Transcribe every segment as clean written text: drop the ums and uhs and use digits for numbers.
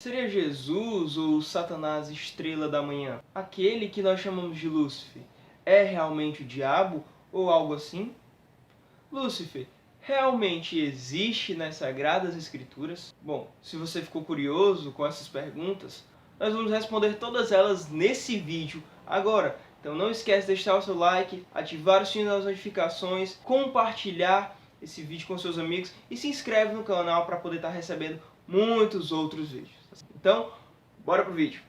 Seria Jesus ou Satanás estrela da manhã? Aquele que nós chamamos de Lúcifer é realmente o diabo ou algo assim? Lúcifer realmente existe nas Sagradas Escrituras? Bom, se você ficou curioso com essas perguntas, nós vamos responder todas elas nesse vídeo agora. Então não esquece de deixar o seu like, ativar o sininho das notificações, compartilhar esse vídeo com seus amigos e se inscreve no canal para poder estar recebendo muitos outros vídeos. Então, bora pro vídeo.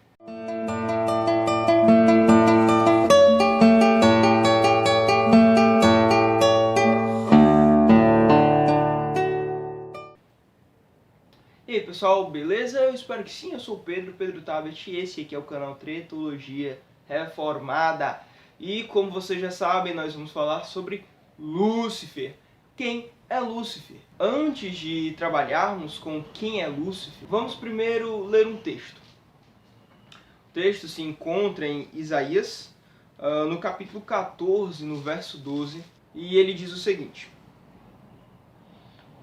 E aí pessoal, beleza? Eu espero que sim, eu sou o Pedro Tabet e esse aqui é o canal Tretologia Reformada. E como vocês já sabem, nós vamos falar sobre Lúcifer. Quem é Lúcifer? Antes de trabalharmos com quem é Lúcifer, vamos primeiro ler um texto. O texto se encontra em Isaías, no capítulo 14, no verso 12, e ele diz o seguinte: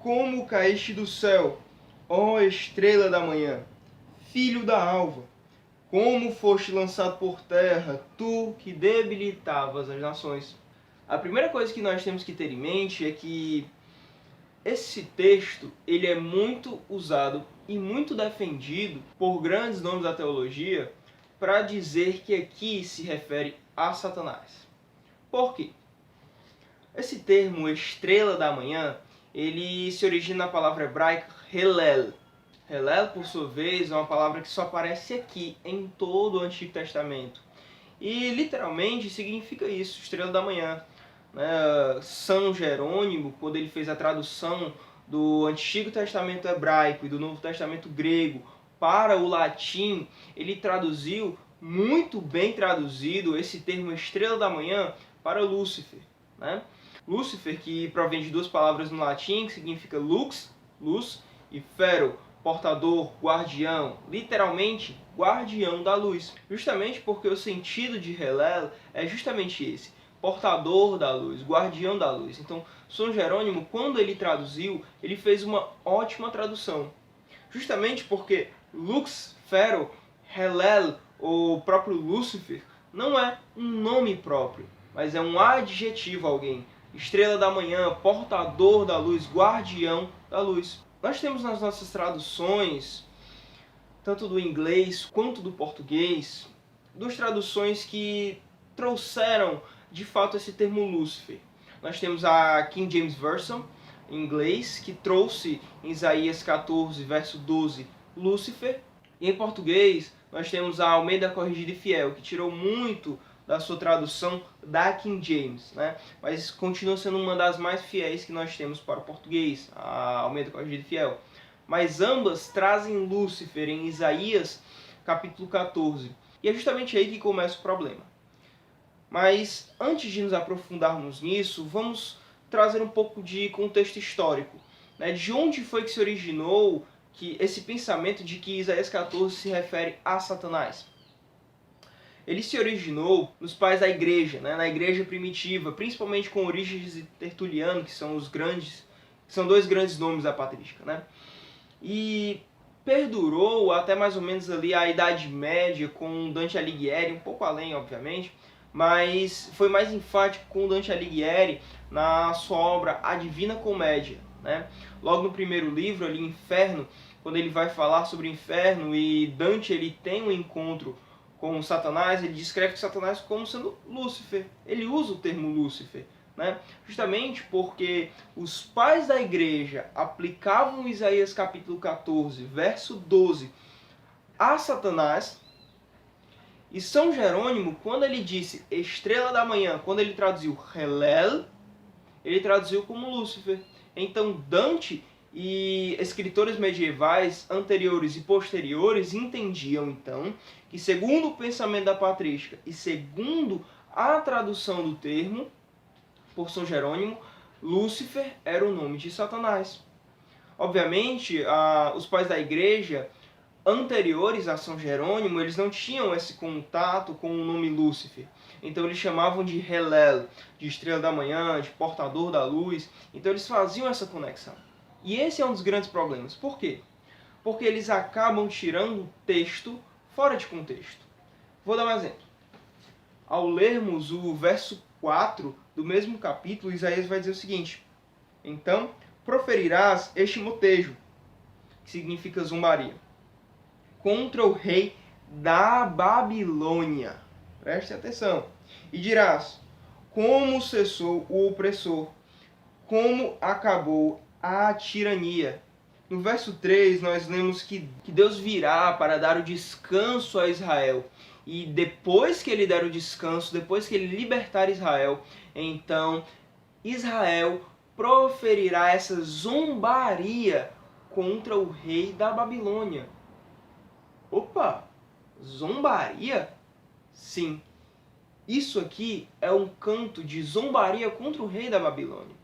Como caíste do céu, ó estrela da manhã, filho da alva, como foste lançado por terra, tu que debilitavas as nações. A primeira coisa que nós temos que ter em mente é que esse texto ele é muito usado e muito defendido por grandes nomes da teologia para dizer que aqui se refere a Satanás. Por quê? Esse termo estrela da manhã, ele se origina na palavra hebraica Helel. Helel, por sua vez, é uma palavra que só aparece aqui em todo o Antigo Testamento. E literalmente significa isso, estrela da manhã. São Jerônimo, quando ele fez a tradução do Antigo Testamento hebraico e do Novo Testamento grego para o latim, ele traduziu, muito bem traduzido, esse termo estrela da manhã para Lúcifer. Lúcifer, que provém de duas palavras no latim, que significa lux, luz, e fero, portador, guardião, literalmente guardião da luz. Justamente porque o sentido de Helel é justamente esse, portador da luz, guardião da luz. Então, São Jerônimo, quando ele traduziu, ele fez uma ótima tradução. Justamente porque lux, fero, Helel, ou próprio Lúcifer, não é um nome próprio, mas é um adjetivo a alguém. Estrela da manhã, portador da luz, guardião da luz. Nós temos nas nossas traduções, tanto do inglês quanto do português, duas traduções que trouxeram de fato esse termo Lúcifer. Nós temos a King James Version, em inglês, que trouxe em Isaías 14, verso 12, Lúcifer. E em português, nós temos a Almeida Corrigida e Fiel, que tirou muito da sua tradução da King James, mas continua sendo uma das mais fiéis que nós temos para o português, a Almeida Corrigida e Fiel. Mas ambas trazem Lúcifer em Isaías capítulo 14. E é justamente aí que começa o problema. Mas antes de nos aprofundarmos nisso, vamos trazer um pouco de contexto histórico. De onde foi que se originou esse pensamento de que Isaías 14 se refere a Satanás? Ele se originou nos pais da igreja, na igreja primitiva, principalmente com Orígenes e Tertuliano, que são dois grandes nomes da patrística, E perdurou até mais ou menos ali a Idade Média com Dante Alighieri, um pouco além, obviamente, mas foi mais enfático com Dante Alighieri na sua obra A Divina Comédia. Logo no primeiro livro, ali, Inferno, quando ele vai falar sobre o inferno e Dante ele tem um encontro com Satanás, ele descreve Satanás como sendo Lúcifer. Ele usa o termo Lúcifer, justamente porque os pais da igreja aplicavam Isaías capítulo 14, verso 12 a Satanás, e São Jerônimo, quando ele disse estrela da manhã, quando ele traduziu Helel, ele traduziu como Lúcifer. Então Dante e escritores medievais anteriores e posteriores entendiam então que, segundo o pensamento da patrística e segundo a tradução do termo por São Jerônimo, Lúcifer era o nome de Satanás. Obviamente, os pais da igreja anteriores a São Jerônimo, eles não tinham esse contato com o nome Lúcifer. Então eles chamavam de Helel, de estrela da manhã, de portador da luz. Então eles faziam essa conexão. E esse é um dos grandes problemas. Por quê? porque eles acabam tirando o texto fora de contexto. Vou dar um exemplo. Ao lermos o verso 4 do mesmo capítulo, Isaías vai dizer o seguinte: então proferirás este motejo, que significa zombaria, contra o rei da Babilônia. Preste atenção. E dirás: como cessou o opressor, como acabou a tirania. No verso 3, nós lemos que Deus virá para dar o descanso a Israel. E depois que ele der o descanso, depois que ele libertar Israel, então Israel proferirá essa zombaria contra o rei da Babilônia. Opa! Zombaria? Sim. Isso aqui é um canto de zombaria contra o rei da Babilônia.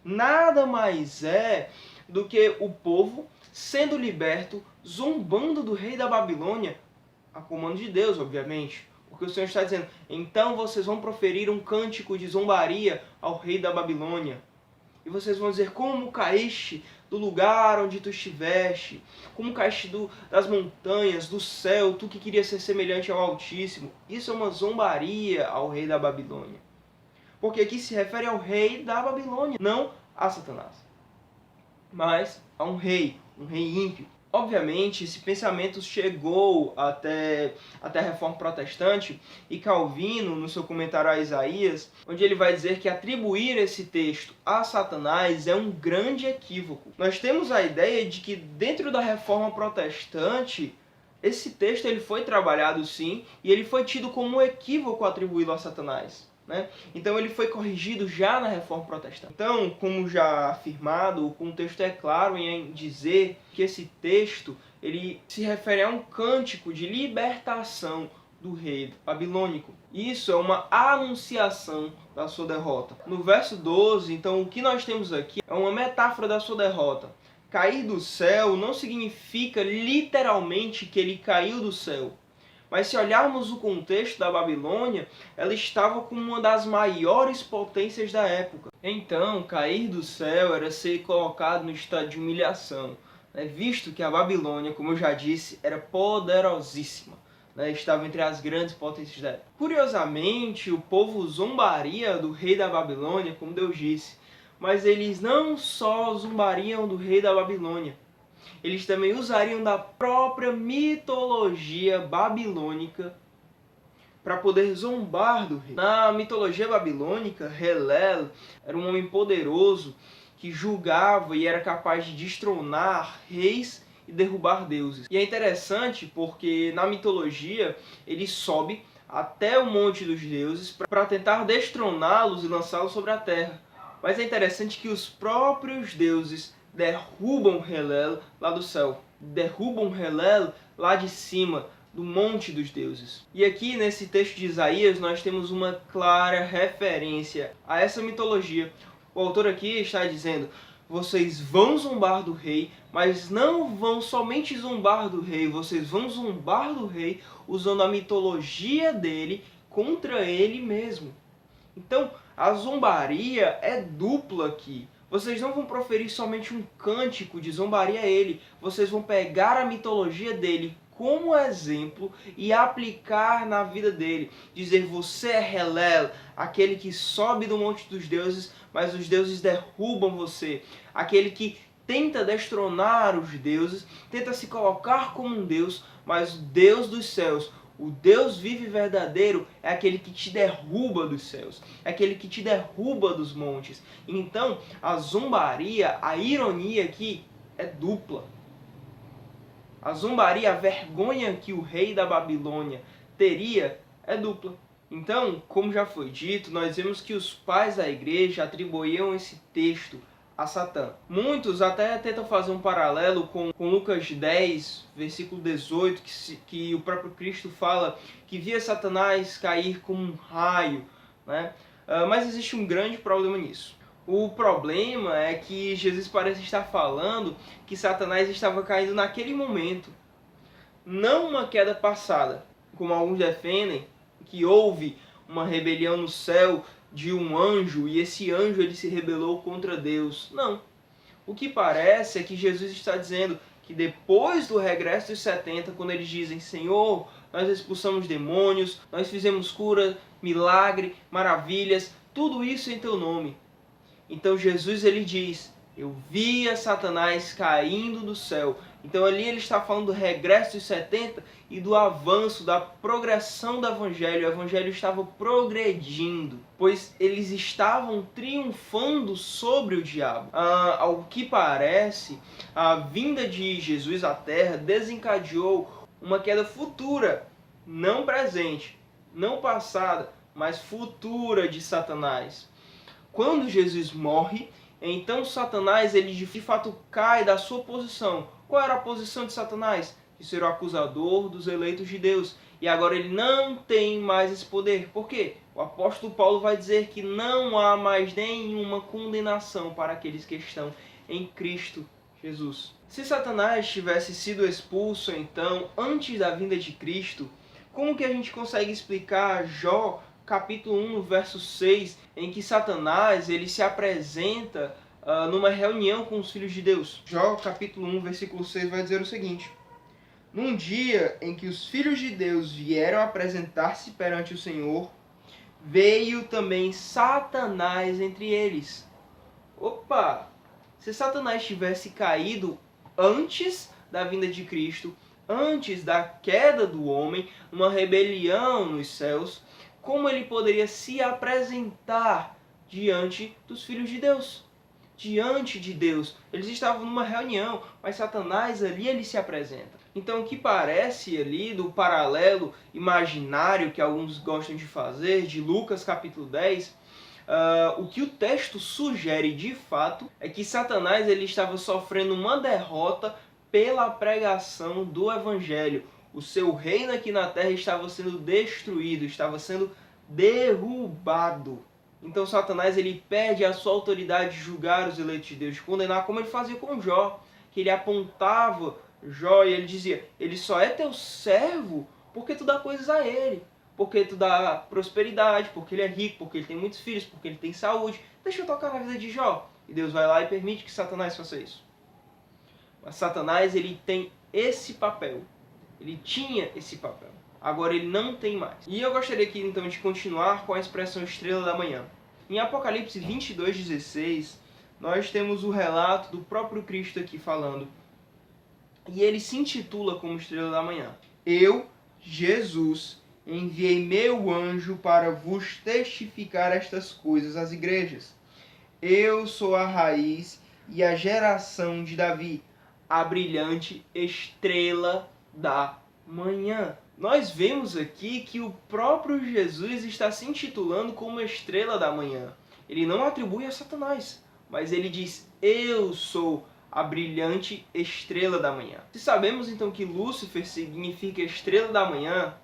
Nada mais é do que o povo sendo liberto, zombando do rei da Babilônia, a comando de Deus, obviamente. Porque o Senhor está dizendo: então vocês vão proferir um cântico de zombaria ao rei da Babilônia. E vocês vão dizer: como caíste do lugar onde tu estiveste, como caíste das montanhas, do céu, tu que queria ser semelhante ao Altíssimo. Isso é uma zombaria ao rei da Babilônia. Porque aqui se refere ao rei da Babilônia, não a Satanás, mas a um rei ímpio. Obviamente, esse pensamento chegou até a Reforma Protestante, e Calvino, no seu comentário a Isaías, onde ele vai dizer que atribuir esse texto a Satanás é um grande equívoco. Nós temos a ideia de que dentro da Reforma Protestante, esse texto ele foi trabalhado sim, e ele foi tido como um equívoco atribuído a Satanás. Então ele foi corrigido já na Reforma Protestante. Então, como já afirmado, o contexto é claro em dizer que esse texto ele se refere a um cântico de libertação do rei babilônico. Isso é uma anunciação da sua derrota. No verso 12, então, o que nós temos aqui é uma metáfora da sua derrota. Cair do céu não significa literalmente que ele caiu do céu. Mas se olharmos o contexto da Babilônia, ela estava como uma das maiores potências da época. Então, cair do céu era ser colocado no estado de humilhação, visto que a Babilônia, como eu já disse, era poderosíssima, estava entre as grandes potências da época. Curiosamente, o povo zombaria do rei da Babilônia, como Deus disse, mas eles não só zombariam do rei da Babilônia, eles também usariam da própria mitologia babilônica para poder zombar do rei. Na mitologia babilônica, Helel era um homem poderoso que julgava e era capaz de destronar reis e derrubar deuses. E é interessante porque na mitologia ele sobe até o monte dos deuses para tentar destroná-los e lançá-los sobre a terra. Mas é interessante que os próprios deuses derrubam Helel lá do céu, derrubam Helel lá de cima, do monte dos deuses. E aqui nesse texto de Isaías nós temos uma clara referência a essa mitologia. O autor aqui está dizendo: vocês vão zombar do rei, mas não vão somente zombar do rei, vocês vão zombar do rei usando a mitologia dele contra ele mesmo. Então a zombaria é dupla aqui. Vocês não vão proferir somente um cântico de zombaria a ele, vocês vão pegar a mitologia dele como exemplo e aplicar na vida dele. Dizer: você é Helel, aquele que sobe do monte dos deuses, mas os deuses derrubam você. Aquele que tenta destronar os deuses, tenta se colocar como um deus, mas o Deus dos céus, o Deus vivo e verdadeiro, é aquele que te derruba dos céus, é aquele que te derruba dos montes. Então, a zombaria, a ironia aqui é dupla. A zombaria, a vergonha que o rei da Babilônia teria é dupla. Então, como já foi dito, nós vemos que os pais da igreja atribuíam esse texto a Satã. Muitos até tentam fazer um paralelo com Lucas 10, versículo 18, que o próprio Cristo fala que via Satanás cair como um raio, mas existe um grande problema nisso. O problema é que Jesus parece estar falando que Satanás estava caindo naquele momento, não uma queda passada, como alguns defendem, que houve uma rebelião no céu de um anjo e esse anjo ele se rebelou contra Deus. Não. O que parece é que Jesus está dizendo que depois do regresso dos 70, quando eles dizem, Senhor, nós expulsamos demônios, nós fizemos cura, milagre, maravilhas, tudo isso em teu nome. Então Jesus ele diz, eu via Satanás caindo do céu. Então ali ele está falando do regresso dos 70 e do avanço, da progressão do Evangelho. O Evangelho estava progredindo, pois eles estavam triunfando sobre o diabo. Ao que parece, a vinda de Jesus à Terra desencadeou uma queda futura, não presente, não passada, mas futura de Satanás. Quando Jesus morre, então Satanás ele de fato cai da sua posição. Qual era a posição de Satanás? De ser o acusador dos eleitos de Deus. E agora ele não tem mais esse poder. Por quê? O apóstolo Paulo vai dizer que não há mais nenhuma condenação para aqueles que estão em Cristo Jesus. Se Satanás tivesse sido expulso, então, antes da vinda de Cristo, como que a gente consegue explicar Jó capítulo 1, no verso 6, em que Satanás ele se apresenta numa reunião com os filhos de Deus? Jó capítulo 1, versículo 6 vai dizer o seguinte: num dia em que os filhos de Deus vieram apresentar-se perante o Senhor, veio também Satanás entre eles. Opa! Se Satanás tivesse caído antes da vinda de Cristo, antes da queda do homem, uma rebelião nos céus, como ele poderia se apresentar diante dos filhos de Deus? Diante de Deus. Eles estavam numa reunião, mas Satanás ali ele se apresenta. Então o que parece ali do paralelo imaginário que alguns gostam de fazer, de Lucas capítulo 10, o que o texto sugere de fato é que Satanás ele estava sofrendo uma derrota pela pregação do Evangelho. O seu reino aqui na terra estava sendo destruído, estava sendo derrubado. Então Satanás ele perde a sua autoridade de julgar os eleitos de Deus, de condenar, como ele fazia com Jó, que ele apontava Jó e ele dizia, ele só é teu servo porque tu dá coisas a ele, porque tu dá prosperidade, porque ele é rico, porque ele tem muitos filhos, porque ele tem saúde. Deixa eu tocar na vida de Jó. E Deus vai lá e permite que Satanás faça isso. Mas Satanás ele tem esse papel. Ele tinha esse papel. Agora ele não tem mais. E eu gostaria aqui então de continuar com a expressão estrela da manhã. Em Apocalipse 22:16, nós temos o relato do próprio Cristo aqui falando. E ele se intitula como estrela da manhã. Eu, Jesus, enviei meu anjo para vos testificar estas coisas às igrejas. Eu sou a raiz e a geração de Davi, a brilhante estrela da manhã. Nós vemos aqui que o próprio Jesus está se intitulando como estrela da manhã. Ele não atribui a Satanás, mas ele diz, eu sou a brilhante estrela da manhã. Se sabemos então que Lúcifer significa estrela da manhã,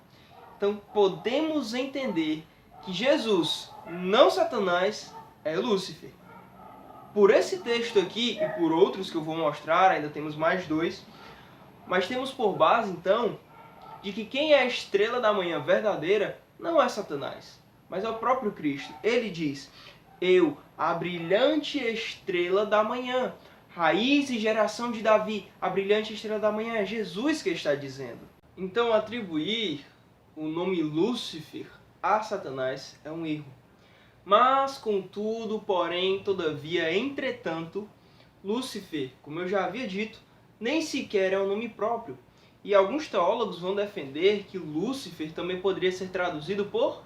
então podemos entender que Jesus, não Satanás, é Lúcifer. Por esse texto aqui e por outros que eu vou mostrar, ainda temos mais dois, mas temos por base então de que quem é a estrela da manhã verdadeira não é Satanás, mas é o próprio Cristo. Ele diz, eu, a brilhante estrela da manhã, raiz e geração de Davi, a brilhante estrela da manhã, é Jesus que está dizendo. Então atribuir o nome Lúcifer a Satanás é um erro. Mas, contudo, porém, todavia, entretanto, Lúcifer, como eu já havia dito, nem sequer é um nome próprio. E alguns teólogos vão defender que Lúcifer também poderia ser traduzido por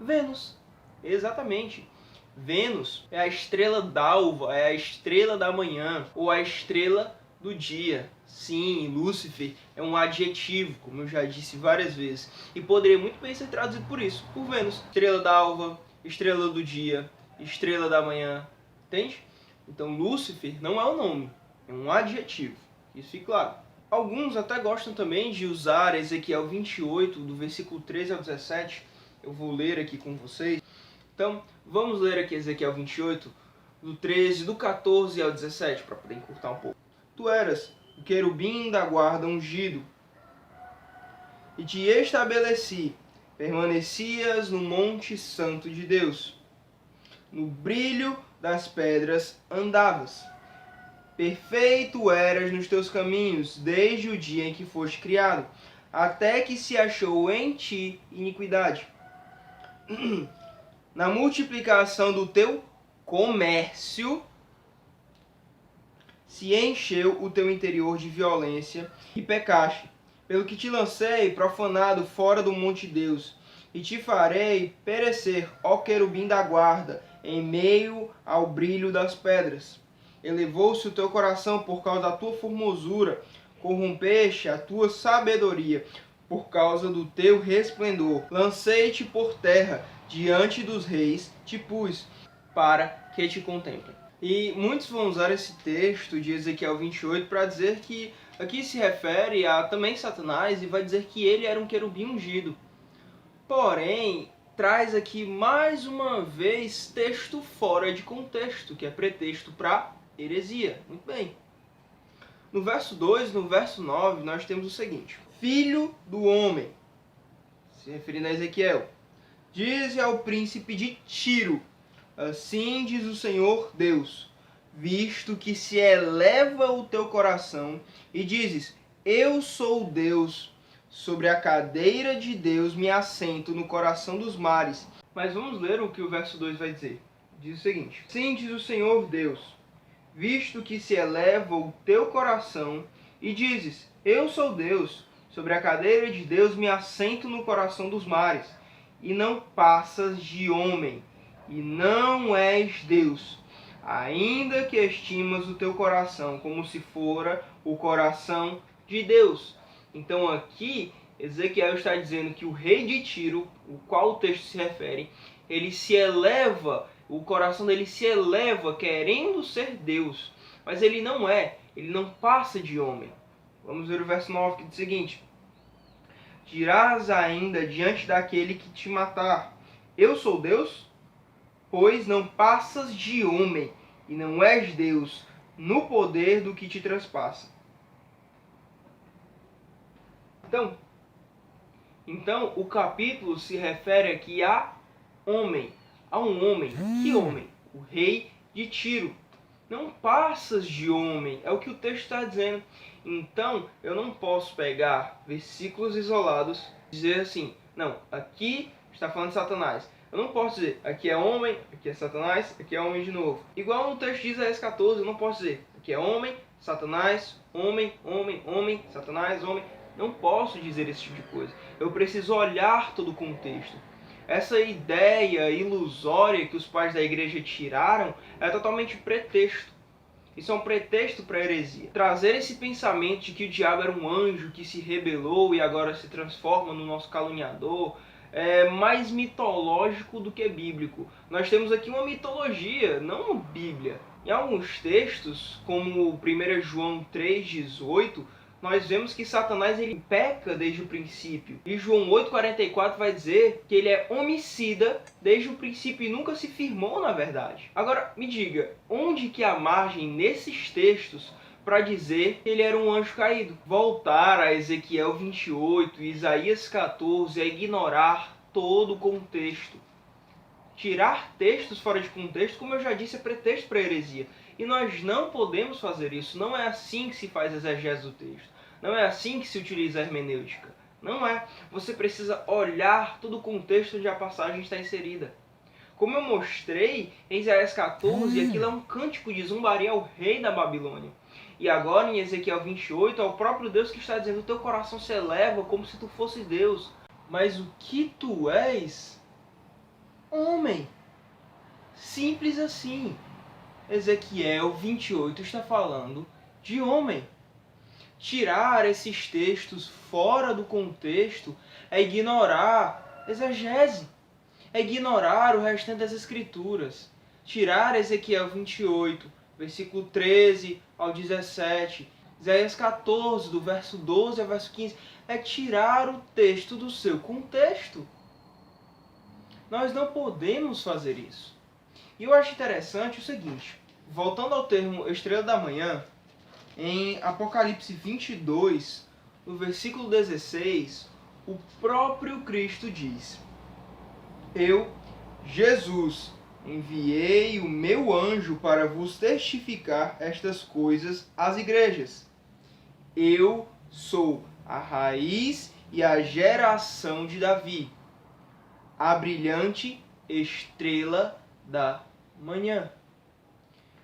Vênus. Exatamente. Vênus é a estrela d'alva, é a estrela da manhã, ou a estrela do dia. Sim, Lúcifer é um adjetivo, como eu já disse várias vezes. E poderia muito bem ser traduzido por isso, por Vênus. Estrela d'alva, estrela do dia, estrela da manhã. Entende? Então Lúcifer não é um nome, é um adjetivo. Isso fica claro. Alguns até gostam também de usar Ezequiel 28, do versículo 13 ao 17. Eu vou ler aqui com vocês. Então, vamos ler aqui Ezequiel 28, do 13, do 14 ao 17, para poder encurtar um pouco. Tu eras o querubim da guarda ungido, e te estabeleci, permanecias no monte santo de Deus. No brilho das pedras andavas, Perfeito eras nos teus caminhos, desde o dia em que foste criado, até que se achou em ti iniquidade. Na multiplicação do teu comércio, se encheu o teu interior de violência e pecaste. Pelo que te lancei, profanado, fora do monte de Deus, e te farei perecer, ó querubim da guarda, em meio ao brilho das pedras. Elevou-se o teu coração por causa da tua formosura, corrompeste a tua sabedoria por causa do teu resplendor. Lancei-te por terra, diante dos reis te pus, para que te contemplem. E muitos vão usar esse texto de Ezequiel 28 para dizer que aqui se refere a também Satanás e vai dizer que ele era um querubim ungido. Porém, traz aqui mais uma vez texto fora de contexto, que é pretexto para heresia. Muito bem. No verso 2 e no verso 9, nós temos o seguinte: Filho do homem, se referindo a Ezequiel, dize ao príncipe de Tiro, assim diz o Senhor Deus, visto que se eleva o teu coração e dizes, eu sou Deus, sobre a cadeira de Deus me assento no coração dos mares. Mas vamos ler o que o verso 2 vai dizer. Diz o seguinte: Sim, diz o Senhor Deus, visto que se eleva o teu coração e dizes, eu sou Deus, sobre a cadeira de Deus me assento no coração dos mares, e não passas de homem, e não és Deus, ainda que estimas o teu coração como se fora o coração de Deus. Então aqui Ezequiel está dizendo que o rei de Tiro, o qual o texto se refere, ele se eleva, o coração dele se eleva querendo ser Deus, mas ele não é, ele não passa de homem. Vamos ver o verso 9 que diz o seguinte: dirás ainda diante daquele que te matar, eu sou Deus? Pois não passas de homem, e não és Deus, no poder do que te transpassa. Então o capítulo se refere aqui a homem. A um homem. Que homem? O rei de Tiro. Não passas de homem, é o que o texto está dizendo. Então eu não posso pegar versículos isolados e dizer assim, não, aqui está falando de Satanás. Eu não posso dizer, aqui é homem, aqui é Satanás, aqui é homem de novo. Igual no texto de Isaías 14, eu não posso dizer, aqui é homem, Satanás, homem, homem, homem, Satanás, homem. Não posso dizer esse tipo de coisa. Eu preciso olhar todo o contexto. Essa ideia ilusória que os pais da igreja tiraram é totalmente pretexto. Isso é um pretexto para a heresia. Trazer esse pensamento de que o diabo era um anjo que se rebelou e agora se transforma no nosso caluniador é mais mitológico do que bíblico. Nós temos aqui uma mitologia, não uma Bíblia. Em alguns textos, como 1 João 3,18, nós vemos que Satanás ele peca desde o princípio. E João 8,44 vai dizer que ele é homicida desde o princípio e nunca se firmou na verdade. Agora, me diga, onde que há margem nesses textos para dizer que ele era um anjo caído? Voltar a Ezequiel 28 e Isaías 14 é ignorar todo o contexto. Tirar textos fora de contexto, como eu já disse, é pretexto para heresia. E nós não podemos fazer isso. Não é assim que se faz exegese do texto. Não é assim que se utiliza a hermenêutica. Não é. Você precisa olhar todo o contexto onde a passagem está inserida. Como eu mostrei em Isaías 14, aquilo é um cântico de zombaria ao rei da Babilônia. E agora em Ezequiel 28 é o próprio Deus que está dizendo, o teu coração se eleva como se tu fosse Deus. Mas o que tu és? Homem. Simples assim. Ezequiel 28 está falando de homem. Tirar esses textos fora do contexto é ignorar exegese, é ignorar o restante das escrituras. Tirar Ezequiel 28, versículo 13 ao 17, Isaías 14, do verso 12 ao verso 15, é tirar o texto do seu contexto. Nós não podemos fazer isso. E eu acho interessante o seguinte, voltando ao termo estrela da manhã, em Apocalipse 22, no versículo 16, o próprio Cristo diz, eu, Jesus, enviei o meu anjo para vos testificar estas coisas às igrejas. Eu sou a raiz e a geração de Davi, a brilhante estrela da manhã.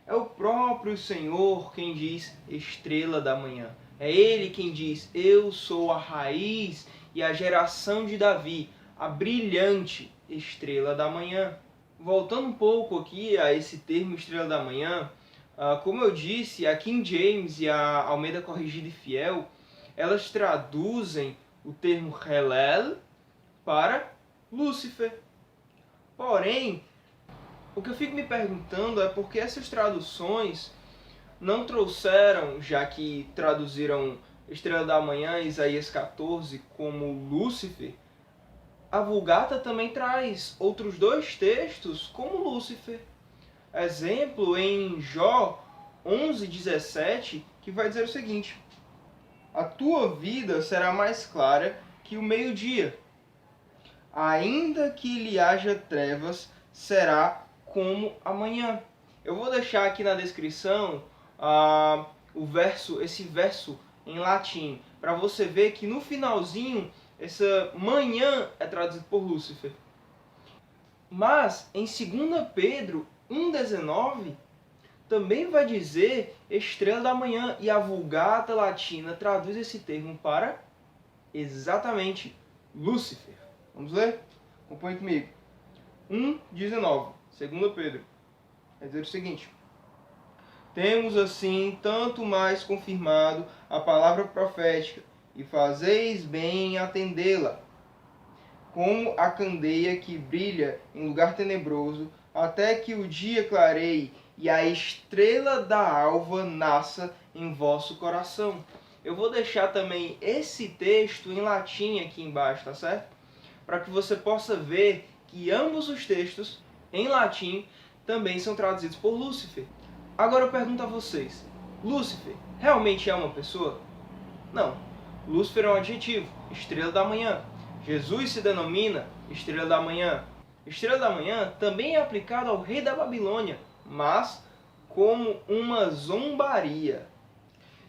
É o próprio Senhor quem diz estrela da manhã. É Ele quem diz, eu sou a raiz e a geração de Davi, a brilhante estrela da manhã. Voltando um pouco aqui a esse termo estrela da manhã, como eu disse, a King James e a Almeida Corrigida e Fiel, elas traduzem o termo Helel para Lúcifer. Porém, o que eu fico me perguntando é por que essas traduções não trouxeram, já que traduziram Estrela da Manhã, Isaías 14, como Lúcifer, a Vulgata também traz outros dois textos como Lúcifer. Exemplo em Jó 11:17, que vai dizer o seguinte: a tua vida será mais clara que o meio-dia, ainda que lhe haja trevas, será como amanhã. Eu vou deixar aqui na descrição esse verso em latim, para você ver que no finalzinho, essa manhã é traduzido por Lúcifer. Mas em 2 Pedro 1,19, também vai dizer estrela da manhã, e a Vulgata Latina traduz esse termo para exatamente Lúcifer. Vamos ler? Acompanhe comigo. 1,19, 2 Pedro. Vai dizer o seguinte: temos assim tanto mais confirmado a palavra profética, e fazeis bem em atendê-la, como a candeia que brilha em lugar tenebroso, até que o dia clareie e a estrela da alva nasça em vosso coração. Eu vou deixar também esse texto em latim aqui embaixo, tá certo? Para que você possa ver que ambos os textos em latim também são traduzidos por Lúcifer. Agora eu pergunto a vocês, Lúcifer realmente é uma pessoa? Não. Lúcifer é um adjetivo, estrela da manhã. Jesus se denomina estrela da manhã. Estrela da manhã também é aplicado ao rei da Babilônia, mas como uma zombaria.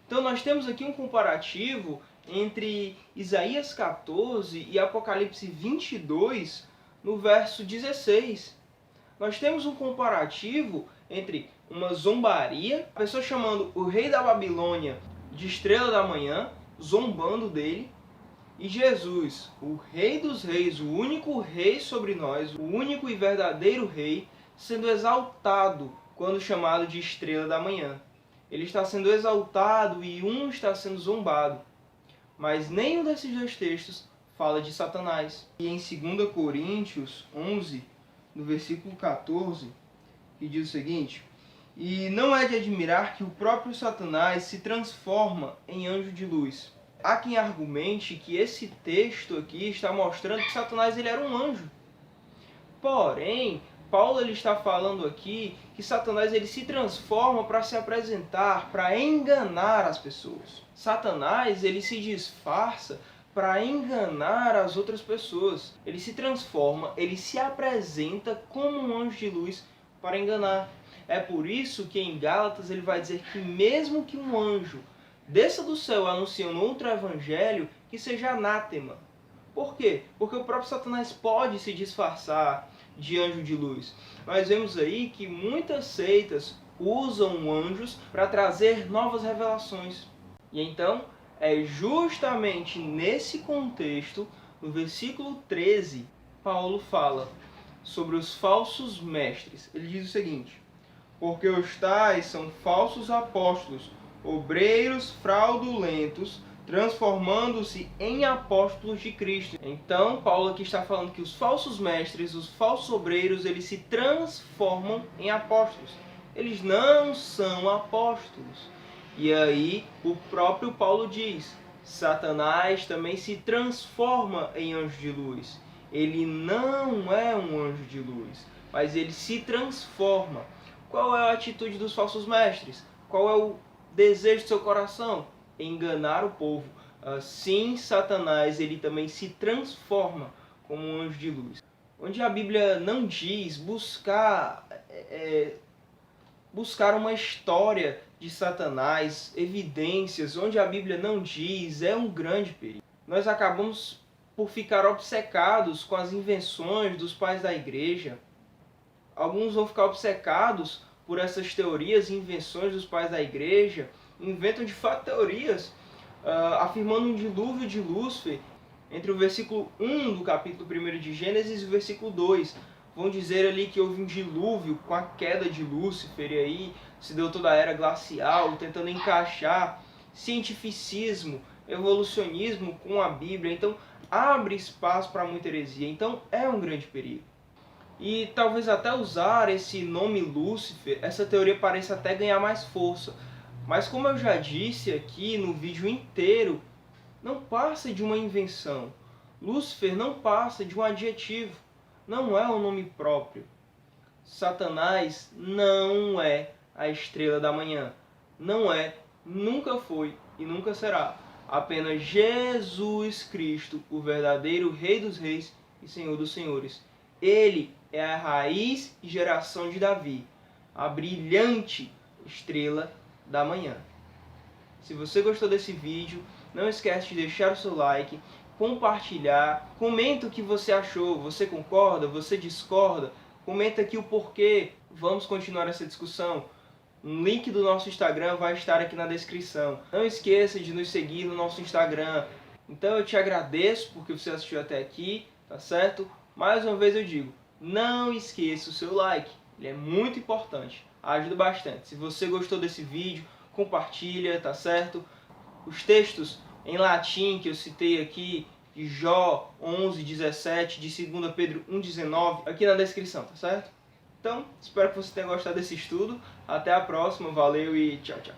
Então nós temos aqui um comparativo entre Isaías 14 e Apocalipse 22, no verso 16. Nós temos um comparativo entre uma zombaria, a pessoa chamando o rei da Babilônia de estrela da manhã, zombando dele, e Jesus, o rei dos reis, o único rei sobre nós, o único e verdadeiro rei, sendo exaltado quando chamado de estrela da manhã. Ele está sendo exaltado e um está sendo zombado. Mas nenhum desses dois textos fala de Satanás. E em 2 Coríntios 11, no versículo 14, que diz o seguinte: e não é de admirar que o próprio Satanás se transforma em anjo de luz. Há quem argumente que esse texto aqui está mostrando que Satanás ele era um anjo. Porém, Paulo ele está falando aqui que Satanás ele se transforma para se apresentar, para enganar as pessoas. Satanás ele se disfarça para enganar as outras pessoas. Ele se transforma, ele se apresenta como um anjo de luz para enganar. É por isso que em Gálatas ele vai dizer que mesmo que um anjo desça do céu anunciando outro evangelho, que seja anátema. Por quê? Porque o próprio Satanás pode se disfarçar de anjo de luz. Nós vemos aí que muitas seitas usam anjos para trazer novas revelações. E então, é justamente nesse contexto, no versículo 13, Paulo fala sobre os falsos mestres. Ele diz o seguinte: porque os tais são falsos apóstolos, obreiros fraudulentos, transformando-se em apóstolos de Cristo. Então, Paulo aqui está falando que os falsos mestres, os falsos obreiros, eles se transformam em apóstolos. Eles não são apóstolos. E aí, o próprio Paulo diz, Satanás também se transforma em anjo de luz. Ele não é um anjo de luz, mas ele se transforma. Qual é a atitude dos falsos mestres? Qual é o desejo do seu coração? Enganar o povo. Assim, Satanás ele também se transforma como um anjo de luz. onde a Bíblia não diz, buscar uma história de Satanás, evidências, onde a Bíblia não diz, é um grande perigo. Nós acabamos por ficar obcecados com as invenções dos pais da igreja. Alguns vão ficar obcecados por essas teorias e invenções dos pais da igreja, inventam de fato teorias afirmando um dilúvio de Lúcifer entre o versículo 1 do capítulo 1 de Gênesis e o versículo 2. Vão dizer ali que houve um dilúvio com a queda de Lúcifer, e aí se deu toda a era glacial, tentando encaixar cientificismo, evolucionismo com a Bíblia. Então abre espaço para muita heresia. Então é um grande perigo. E talvez até usar esse nome Lúcifer, essa teoria pareça até ganhar mais força. Mas como eu já disse aqui no vídeo inteiro, não passa de uma invenção. Lúcifer não passa de um adjetivo, não é um nome próprio. Satanás não é a estrela da manhã. Não é, nunca foi e nunca será. Apenas Jesus Cristo, o verdadeiro Rei dos Reis e Senhor dos Senhores. Ele é a raiz e geração de Davi, a brilhante estrela da manhã. Se você gostou desse vídeo, não esquece de deixar o seu like, compartilhar, comenta o que você achou, você concorda, você discorda, comenta aqui o porquê, vamos continuar essa discussão. Um link do nosso Instagram vai estar aqui na descrição. Não esqueça de nos seguir no nosso Instagram. Então eu te agradeço porque você assistiu até aqui, tá certo? Mais uma vez eu digo, não esqueça o seu like, ele é muito importante, ajuda bastante. Se você gostou desse vídeo, compartilha, tá certo? Os textos em latim que eu citei aqui, de Jó 11:17, de 2 Pedro 1:19, aqui na descrição, tá certo? Então, espero que você tenha gostado desse estudo. Até a próxima, valeu e tchau, tchau.